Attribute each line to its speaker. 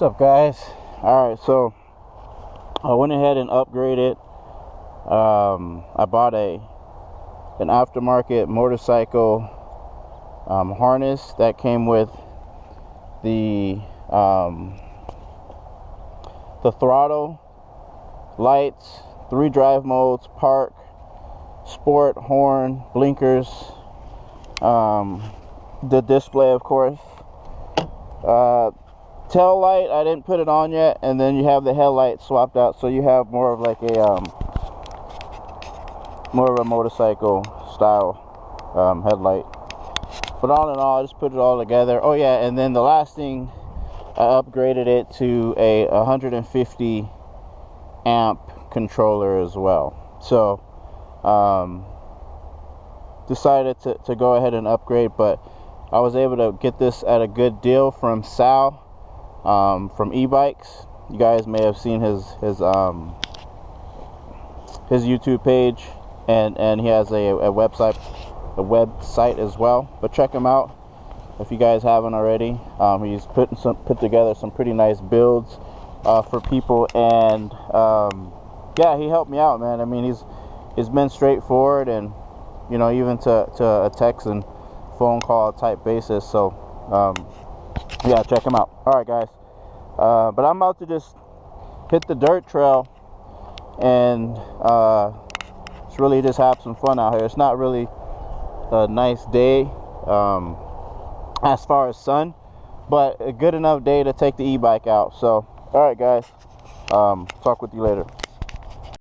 Speaker 1: What's up, guys? Alright, so I went ahead and upgraded. I bought an aftermarket motorcycle harness that came with the throttle, lights, 3 drive modes, park, sport, horn, blinkers, the display, of course, tail light. I didn't put it on yet, and then you have the headlight swapped out, so you have more of like a motorcycle style headlight. But all in all, I just put it all together. Oh yeah, and then the last thing, I upgraded it to a 150 amp controller as well. So decided to go ahead and upgrade, but I was able to get this at a good deal from Sal from e-bikes. You guys may have seen his YouTube page, and he has a website as well. But check him out if you guys haven't already. He's put together some pretty nice builds for people, and yeah, he helped me out, man. I mean, he's been straightforward, and you know, even to a text and phone call type basis. So yeah, check him out. All right, guys, but I'm about to just hit the dirt trail and just really just have some fun out here. It's not really a nice day as far as sun, but a good enough day to take the e-bike out. So all right, guys, talk with you later.